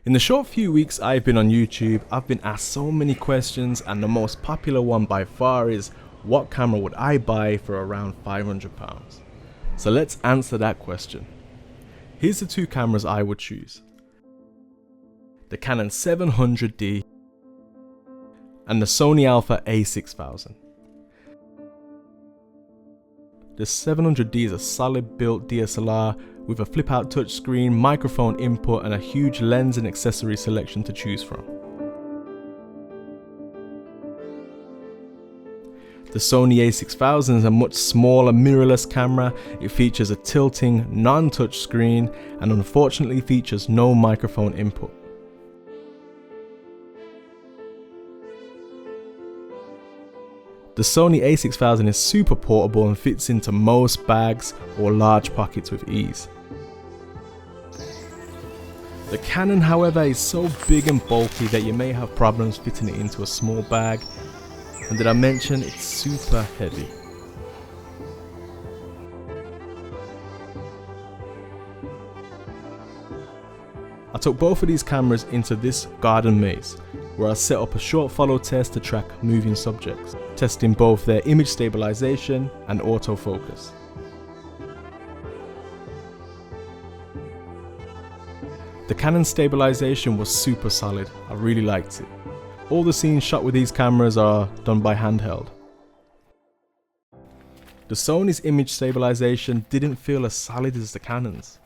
In the short few weeks I've been on YouTube, I've been asked so many questions, and the most popular one by far is, what camera would I buy for around £500? So let's answer that question. Here's the two cameras I would choose. The Canon 700D and the Sony Alpha A6000. The 700D is a solid built DSLR with a flip out touchscreen, microphone input and a huge lens and accessory selection to choose from. The Sony A6000 is a much smaller mirrorless camera. It features a tilting non-touch screen and unfortunately features no microphone input. The Sony A6000 is super portable and fits into most bags or large pockets with ease. The Canon, however, is so big and bulky that you may have problems fitting it into a small bag, and did I mention it's super heavy. I took both of these cameras into this garden maze, where I set up a short follow test to track moving subjects, testing both their image stabilization and autofocus. The Canon stabilization was super solid, I really liked it. All the scenes shot with these cameras are done by handheld. The Sony's image stabilization didn't feel as solid as the Canon's.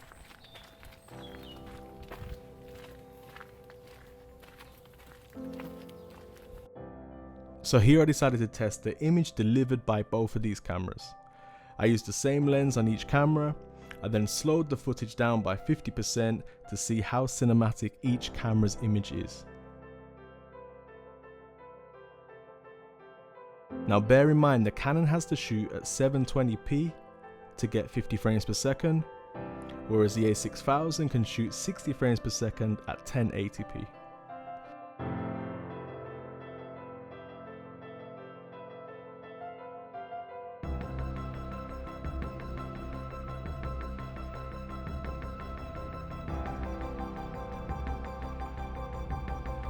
So here I decided to test the image delivered by both of these cameras. I used the same lens on each camera. I then slowed the footage down by 50% to see how cinematic each camera's image is. Now bear in mind the Canon has to shoot at 720p to get 50 frames per second, whereas the A6000 can shoot 60 frames per second at 1080p.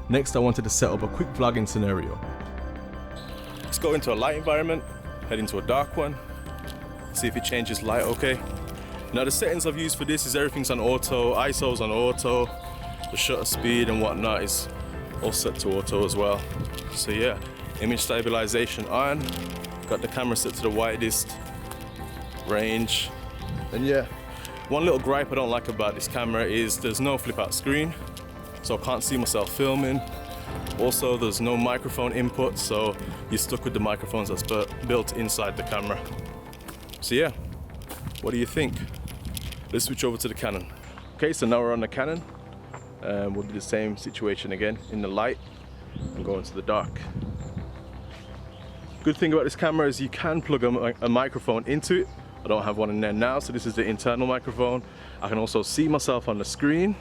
Next I wanted to set up a quick vlogging scenario. Let's go into a light environment, head into a dark one, see if it changes light okay. Now the settings I've used for this is everything's on auto, ISO's on auto, the shutter speed and whatnot is all set to auto as well. So yeah, image stabilization on, got the camera set to the widest range. And yeah, one little gripe I don't like about this camera is there's no flip out screen, so I can't see myself filming. Also, there's no microphone input, so you're stuck with the microphones that's built inside the camera. So yeah, what do you think? Let's switch over to the Canon. Okay, so now we're on the Canon. We'll do the same situation again in the light and go into the dark. Good thing about this camera is you can plug a microphone into it. I don't have one in there now, so this is the internal microphone. I can also see myself on the screen,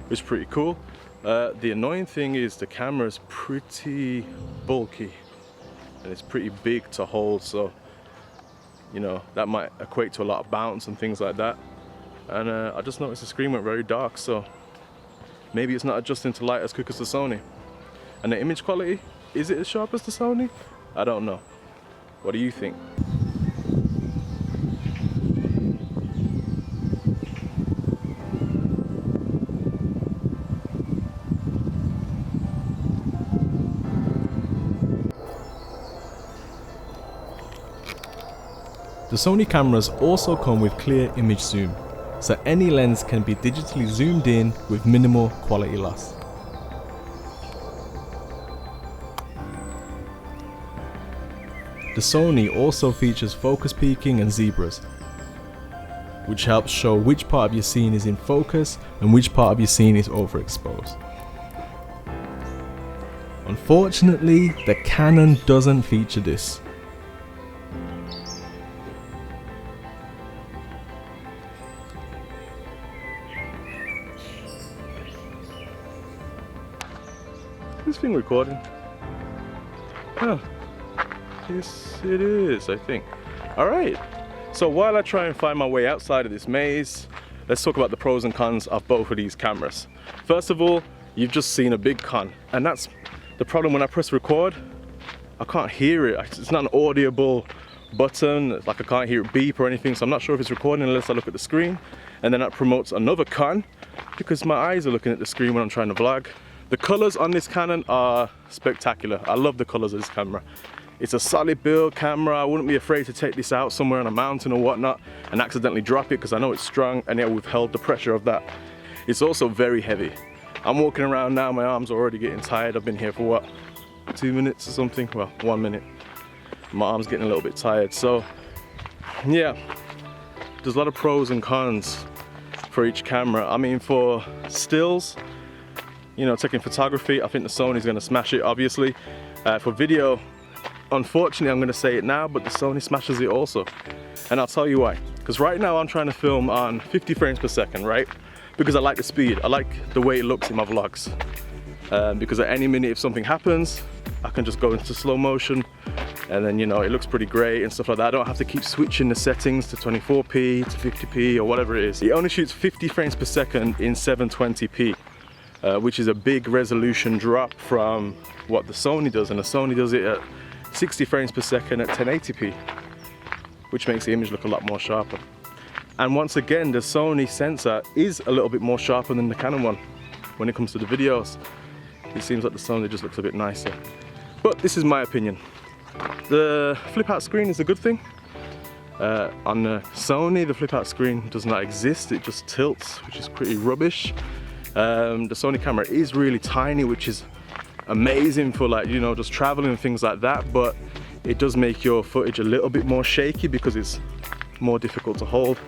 which is pretty cool. The annoying thing is the camera is pretty bulky and it's pretty big to hold, so you know that might equate to a lot of bounce and things like that. And I just noticed the screen went very dark, so maybe it's not adjusting to light as quick as the Sony. And the image quality, is it as sharp as the Sony? I don't know. What do you think? The Sony cameras also come with clear image zoom, so any lens can be digitally zoomed in with minimal quality loss. The Sony also features focus peaking and zebras, which helps show which part of your scene is in focus and which part of your scene is overexposed. Unfortunately, the Canon doesn't feature this. This thing recording? Oh, yes it is, I think. Alright, so while I try and find my way outside of this maze, let's talk about the pros and cons of both of these cameras. First of all, you've just seen a big con, and that's the problem. When I press record, I can't hear it. It's not an audible button, like I can't hear it beep or anything, so I'm not sure if it's recording unless I look at the screen. And then that promotes another con, because my eyes are looking at the screen when I'm trying to vlog. The colors on this Canon are spectacular. I love the colors of this camera. It's a solid build camera. I wouldn't be afraid to take this out somewhere on a mountain or whatnot and accidentally drop it, because I know it's strong and it will withhold the pressure of that. It's also very heavy. I'm walking around now, my arms are already getting tired. I've been here for what, 2 minutes or something? Well, 1 minute. My arm's getting a little bit tired. So yeah, there's a lot of pros and cons for each camera. I mean, for stills, you know, taking photography, I think the Sony's gonna smash it, obviously. For video, unfortunately, I'm gonna say it now, but the Sony smashes it also. And I'll tell you why. Because right now I'm trying to film on 50 frames per second, right? Because I like the speed, I like the way it looks in my vlogs. Because at any minute if something happens, I can just go into slow motion, and then, you know, it looks pretty great and stuff like that. I don't have to keep switching the settings to 24p, to 50p, or whatever it is. It only shoots 50 frames per second in 720p, which is a big resolution drop from what the Sony does, and the Sony does it at 60 frames per second at 1080p, which makes the image look a lot more sharper. And once again, the Sony sensor is a little bit more sharper than the Canon one when it comes to the videos. It seems like the Sony just looks a bit nicer. But this is my opinion. The flip out screen is a good thing. On the Sony, the flip out screen does not exist, it just tilts, which is pretty rubbish. The Sony camera is really tiny, which is amazing for, like, you know, just traveling and things like that, but it does make your footage a little bit more shaky because it's more difficult to hold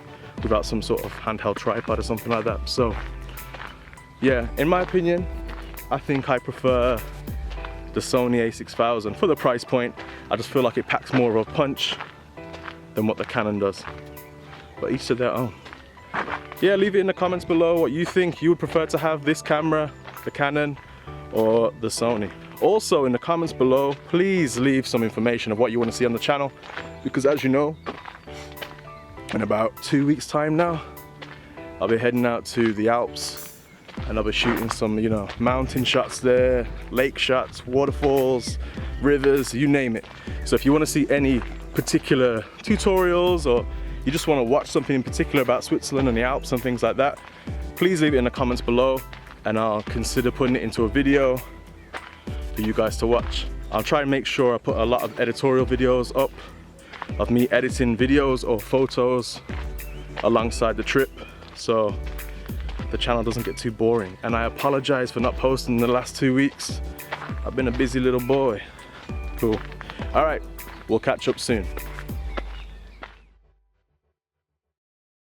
without some sort of handheld tripod or something like that. So yeah, in my opinion, I think I prefer the Sony A6000 for the price point. I just feel like it packs more of a punch than what the Canon does. But each to their own. Yeah, leave it in the comments below what you think. You would prefer to have this camera, the Canon, or the Sony. Also in the comments below, please leave some information of what you want to see on the channel, because as you know, in about 2 weeks time now, I'll be heading out to the Alps, and I'll be shooting some, you know, mountain shots there, lake shots, waterfalls, rivers, you name it. So if you want to see any particular tutorials, or you just want to watch something in particular about Switzerland and the Alps and things like that, please leave it in the comments below, and I'll consider putting it into a video for you guys to watch. I'll try and make sure I put a lot of editorial videos up of me editing videos or photos alongside the trip, so the channel doesn't get too boring. And I apologize for not posting in the last 2 weeks. I've been a busy little boy. Cool. All right, we'll catch up soon.